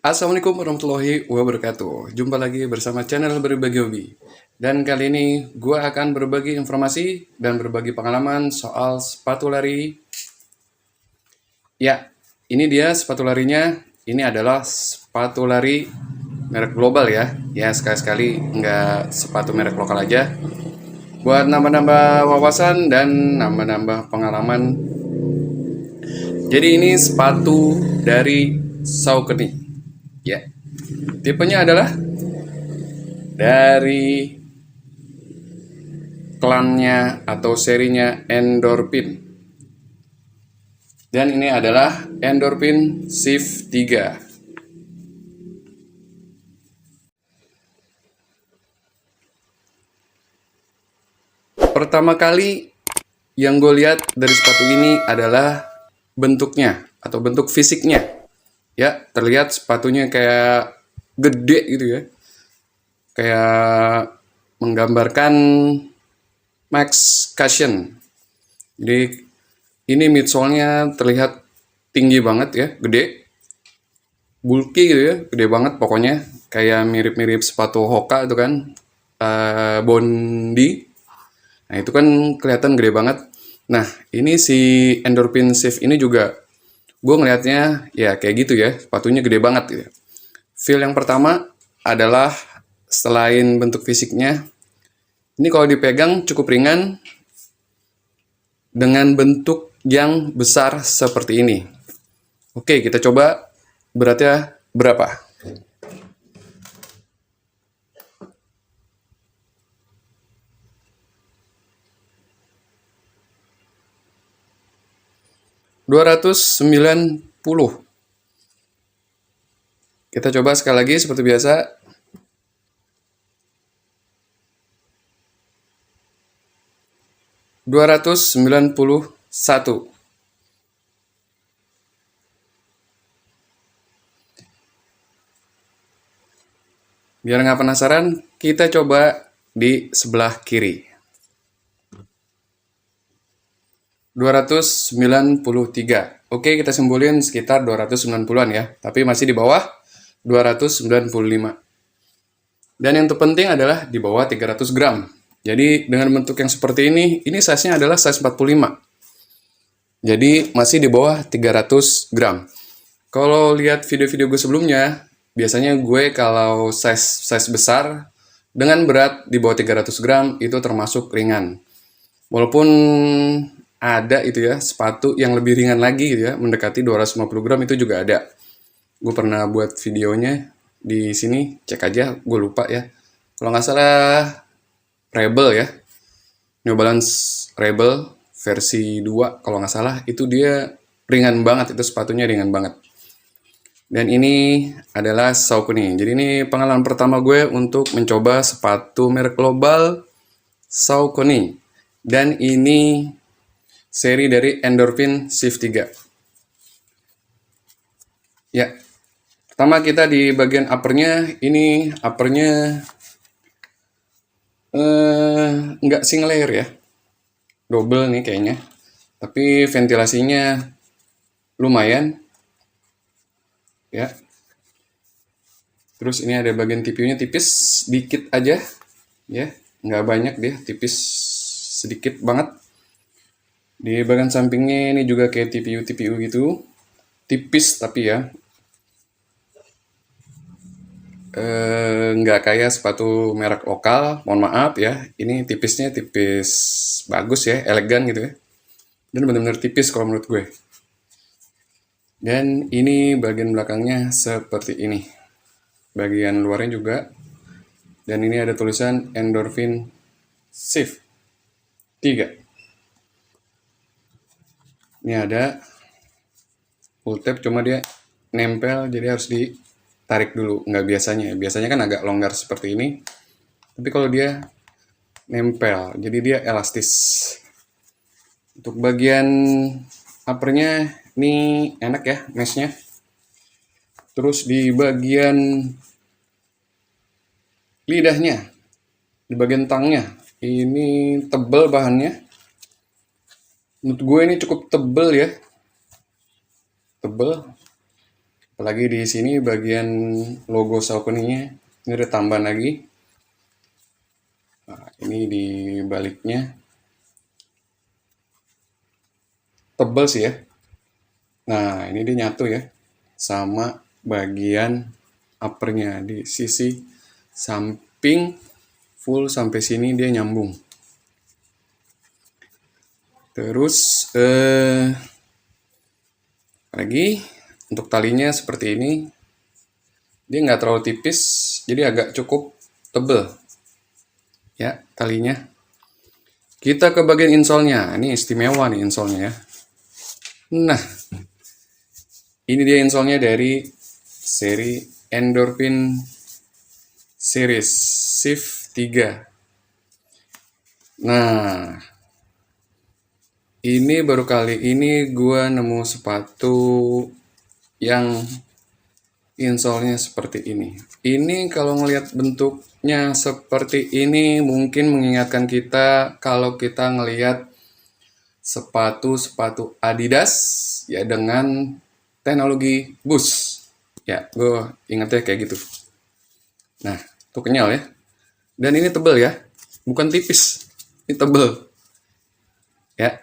Assalamualaikum warahmatullahi wabarakatuh. Jumpa lagi bersama channel Berbagi Hobi. Dan kali ini gue akan berbagi informasi dan berbagi pengalaman soal sepatu lari. Ya, ini dia sepatu larinya. Ini adalah sepatu lari merek global ya. Ya, sekali-sekali nggak sepatu merek lokal aja. Buat nambah-nambah wawasan dan nambah-nambah pengalaman. Jadi ini sepatu dari Saucony. Ya, tipenya adalah dari klannya atau serinya Endorphin. Dan ini adalah Endorphin Shift 3. Pertama kali yang gue lihat dari sepatu ini adalah bentuknya atau bentuk fisiknya. Ya, terlihat sepatunya kayak gede gitu ya. Kayak menggambarkan Max Cushion. Jadi ini midsole-nya terlihat tinggi banget ya, gede. Bulky gitu ya, gede banget pokoknya. Kayak mirip-mirip sepatu Hoka itu kan. Bondi. Nah itu kan kelihatan gede banget. Nah ini si Endorphin Shift ini juga gue ngelihatnya ya kayak gitu ya, sepatunya gede banget gitu. Feel yang pertama adalah selain bentuk fisiknya, ini kalau dipegang cukup ringan dengan bentuk yang besar seperti ini. Oke, kita coba beratnya berapa. 290. Kita coba sekali lagi seperti biasa. 291. Biar nggak penasaran, kita coba di sebelah kiri. 293. Oke, kita simpulin sekitar 290-an ya, tapi masih di bawah 295. Dan yang terpenting adalah di bawah 300 gram. Jadi dengan bentuk yang seperti ini size-nya adalah size 45. Jadi masih di bawah 300 gram. Kalau lihat video-video gue sebelumnya, biasanya gue kalau size besar dengan berat di bawah 300 gram itu termasuk ringan. Walaupun ada itu ya, sepatu yang lebih ringan lagi gitu ya, mendekati 250 gram itu juga ada. Gue pernah buat videonya di sini, cek aja, gue lupa ya. Kalau nggak salah Rebel ya, New Balance Rebel versi 2 kalau nggak salah, itu dia ringan banget, itu sepatunya ringan banget. Dan ini adalah Saucony. Jadi ini pengalaman pertama gue untuk mencoba sepatu merek global Saucony. Dan ini seri dari Endorphin Shift 3. Ya, pertama kita di bagian uppernya, ini uppernya nggak single layer ya, double nih kayaknya, tapi ventilasinya lumayan ya. Terus ini ada bagian TPU-nya tipis dikit aja ya, nggak banyak dia, tipis sedikit banget. Di bagian sampingnya ini juga kayak TPU gitu, tipis tapi ya nggak kayak sepatu merek lokal, mohon maaf ya. Ini tipisnya tipis bagus ya, elegan gitu ya. Dan benar-benar tipis kalau menurut gue. Dan ini bagian belakangnya seperti ini. Bagian luarnya juga. Dan ini ada tulisan Endorphin Shift 3. Ini ada full tape, cuma dia nempel jadi harus ditarik dulu. Nggak biasanya kan agak longgar seperti ini, tapi kalau dia nempel jadi dia elastis. Untuk bagian uppernya ini enak ya meshnya. Terus di bagian lidahnya, di bagian tangnya ini tebal bahannya. Menurut gue ini cukup tebal ya, tebal. Apalagi di sini bagian logo Saucony-nya ini ada tambahan lagi. Nah, ini di baliknya tebal sih ya. Nah, ini dia nyatu ya sama bagian uppernya di sisi samping full sampai sini dia nyambung. Terus lagi untuk talinya seperti ini, dia nggak terlalu tipis, jadi agak cukup tebel ya talinya. Kita ke bagian insole-nya. Ini istimewa nih insole-nya ya. Nah, ini dia insole-nya dari seri Endorphin Series Shift 3. Nah, ini baru kali ini gue nemu sepatu yang insole-nya seperti ini. Ini kalau ngelihat bentuknya seperti ini mungkin mengingatkan kita kalau kita ngelihat sepatu-sepatu Adidas ya dengan teknologi Boost. Ya, gue ingetnya kayak gitu. Nah, itu kenyal ya. Dan ini tebel ya, bukan tipis. Ini tebel. Ya,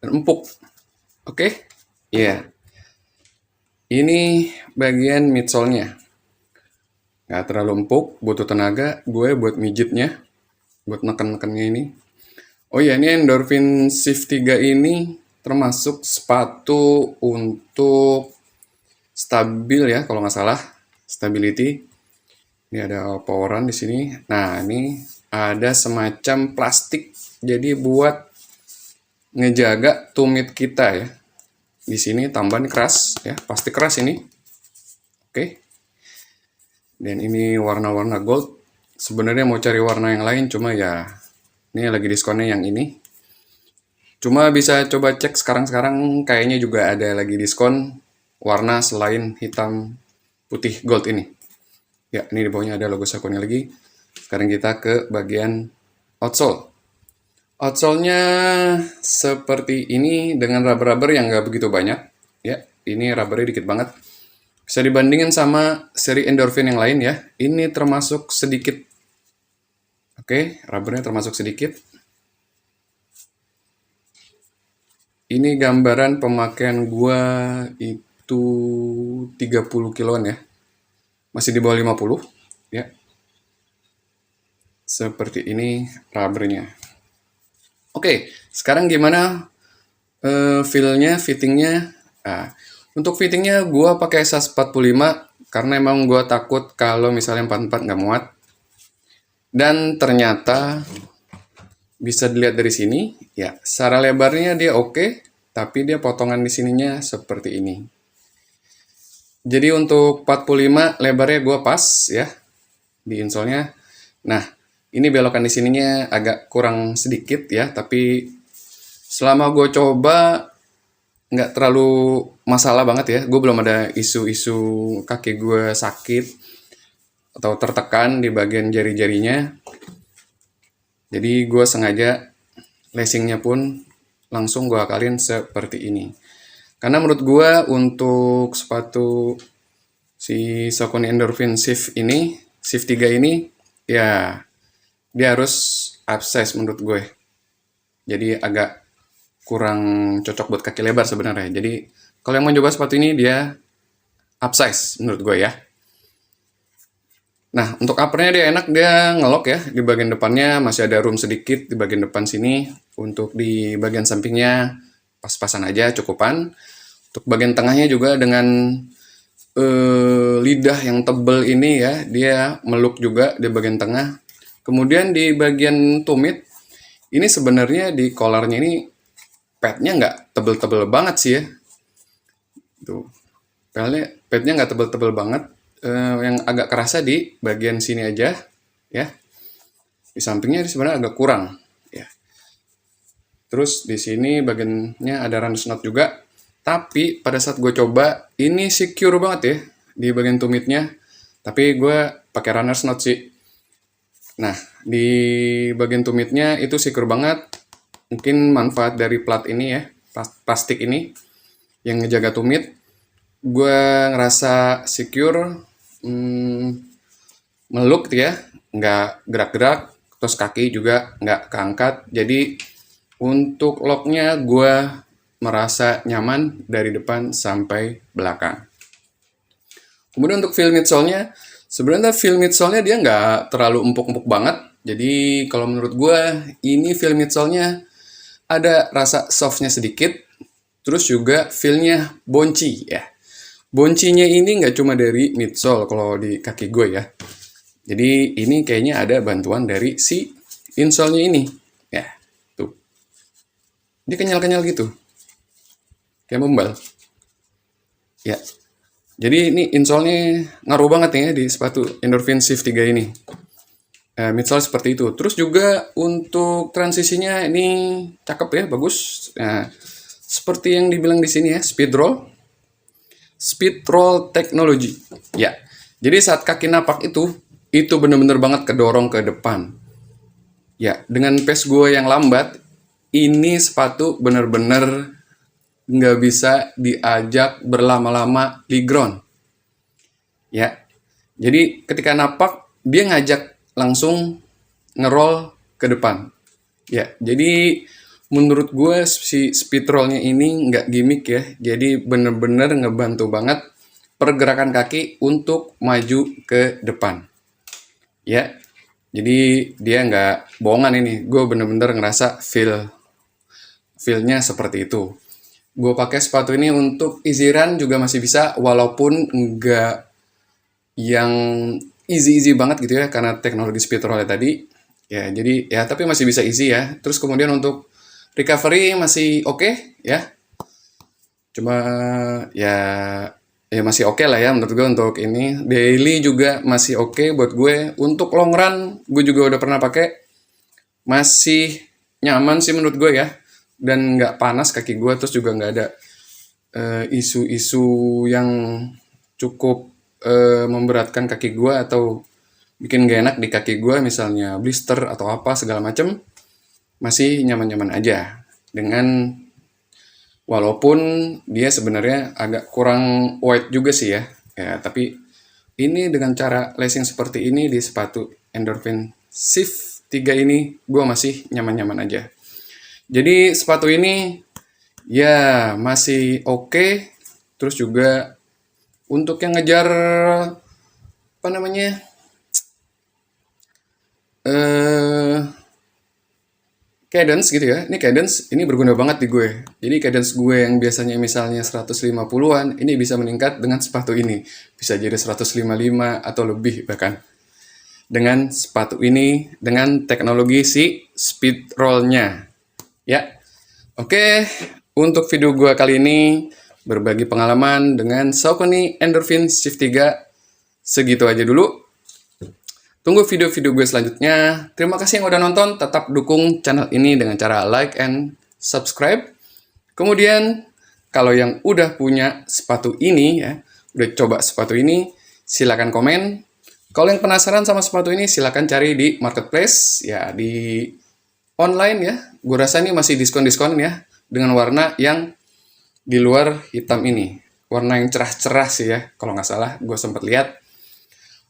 dan empuk. Oke? Iya. Ini bagian midsole-nya. Nggak terlalu empuk, butuh tenaga gue buat mijitnya, buat neken-nekennya ini. Oh iya, ini Endorphin Shift 3 ini termasuk sepatu untuk stabil ya, kalau nggak salah. Stability. Ini ada poweran di sini. Nah, ini ada semacam plastik. Jadi buat ngejaga tumit kita ya. Di sini tambahan keras ya, pasti keras ini. Oke. Dan ini warna-warna gold. Sebenarnya mau cari warna yang lain, cuma ya ini lagi diskonnya yang ini. Cuma bisa coba cek sekarang-sekarang kayaknya juga ada lagi diskon warna selain hitam putih gold ini. Ya, ini di bawahnya ada logo Saucony lagi. Sekarang kita ke bagian outsole. Outsole-nya seperti ini dengan rubber-rubber yang nggak begitu banyak. Ya, ini rubbernya dikit banget. Bisa dibandingin sama seri Endorphin yang lain ya. Ini termasuk sedikit. Oke, rubbernya termasuk sedikit. Ini gambaran pemakaian gua itu 30 kiloan ya. Masih di bawah 50 ya. Seperti ini rubbernya. Oke, sekarang gimana feel-nya, fittingnya? Nah, untuk fittingnya gue pakai size 45 karena emang gue takut kalau misalnya 44 nggak muat. Dan ternyata bisa dilihat dari sini, ya secara lebarnya dia oke, tapi dia potongan di sininya seperti ini. Jadi untuk 45 lebarnya gue pas ya di insole-nya. Nah, ini belokan di sininya agak kurang sedikit ya, tapi selama gue coba nggak terlalu masalah banget ya. Gue belum ada isu-isu kaki gue sakit atau tertekan di bagian jari-jarinya. Jadi gue sengaja lacingnya pun langsung gue akalin seperti ini. Karena menurut gue untuk sepatu si Saucony Endorphin Shift 3 ini, ya dia harus upsize menurut gue. Jadi agak kurang cocok buat kaki lebar sebenarnya. Jadi kalau yang mau coba sepatu ini dia upsize menurut gue ya. Nah, untuk uppernya dia enak, dia ngelok ya. Di bagian depannya masih ada room sedikit di bagian depan sini. Untuk di bagian sampingnya pas-pasan aja, cukupan. Untuk bagian tengahnya juga dengan lidah yang tebel ini ya, dia meluk juga di bagian tengah. Kemudian di bagian tumit, ini sebenarnya di collarnya ini padnya nggak tebel-tebel banget sih ya. Tuh, padnya nggak tebel-tebel banget. Yang agak kerasa di bagian sini aja ya. Di sampingnya sebenarnya agak kurang ya. Terus di sini bagiannya ada runners knot juga. Tapi pada saat gue coba ini secure banget ya di bagian tumitnya. Tapi gue pakai runners knot sih. Nah, di bagian tumitnya itu secure banget. Mungkin manfaat dari plat ini ya, plastik ini. yang ngejaga tumit. Gue ngerasa secure, meluk gitu ya, nggak gerak-gerak, terus kaki juga nggak keangkat. Jadi untuk locknya gue merasa nyaman dari depan sampai belakang. Kemudian untuk feel midsole-nya, sebenarnya feel midsole-nya dia nggak terlalu empuk-empuk banget. Jadi kalau menurut gue ini feel midsole-nya ada rasa soft-nya sedikit, terus juga feel-nya bonci ya. Boncinya ini nggak cuma dari midsole kalau di kaki gue ya. Jadi ini kayaknya ada bantuan dari si insole-nya ini. Ya, tuh. Dia kenyal-kenyal gitu. Kayak membal. Ya. Jadi ini insole-nya ngaruh banget ya di sepatu Endorphin Shift 3 ini. Midsole seperti itu. Terus juga untuk transisinya ini cakep ya, bagus. Nah, seperti yang dibilang di sini ya, speed roll technology. Ya. Jadi saat kaki napak itu bener-bener banget kedorong ke depan. Ya, dengan pace gue yang lambat, ini sepatu bener-bener nggak bisa diajak berlama-lama di ground. Ya. Jadi ketika napak, dia ngajak langsung ngerol ke depan. Ya, jadi menurut gue si speed roll-nya ini nggak gimmick ya. Jadi bener-bener ngebantu banget pergerakan kaki untuk maju ke depan. Ya, jadi dia nggak bohongan ini. Gue bener-bener ngerasa feel-nya seperti itu. Gue pakai sepatu ini untuk easy run juga masih bisa, walaupun nggak yang easy banget gitu ya, karena teknologi speed roll tadi. Ya, jadi ya tapi masih bisa easy ya. Terus kemudian untuk recovery masih oke ya. Cuma ya masih oke lah ya menurut gue untuk ini. Daily juga masih oke buat gue. Untuk long run gue juga udah pernah pakai. Masih nyaman sih menurut gue ya. Dan nggak panas kaki gue. Terus juga nggak ada isu-isu yang cukup memberatkan kaki gue atau bikin gak enak di kaki gue, misalnya blister atau apa segala macem. Masih nyaman-nyaman aja. Dengan walaupun dia sebenarnya agak kurang wide juga sih ya. Ya, tapi ini dengan cara lacing seperti ini di sepatu Endorphin Shift 3 ini, gue masih nyaman-nyaman aja. Jadi sepatu ini ya masih oke. Terus juga untuk yang ngejar apa namanya cadence gitu ya. Ini cadence ini berguna banget di gue. Jadi cadence gue yang biasanya misalnya 150-an, ini bisa meningkat dengan sepatu ini. Bisa jadi 155 atau lebih bahkan. Dengan sepatu ini, dengan teknologi si speed roll-nya. Ya. Oke, untuk video gue kali ini berbagi pengalaman dengan Saucony Endorphin Shift 3. Segitu aja dulu. Tunggu video-video gue selanjutnya. Terima kasih yang udah nonton. Tetap dukung channel ini dengan cara like and subscribe. Kemudian, kalau yang udah punya sepatu ini ya, udah coba sepatu ini, silakan komen. Kalau yang penasaran sama sepatu ini, silakan cari di marketplace ya, di online ya. Gue rasa ini masih diskon-diskon ya, dengan warna yang di luar hitam ini. Warna yang cerah-cerah sih ya, kalau nggak salah gue sempat lihat.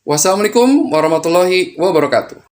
Wassalamualaikum warahmatullahi wabarakatuh.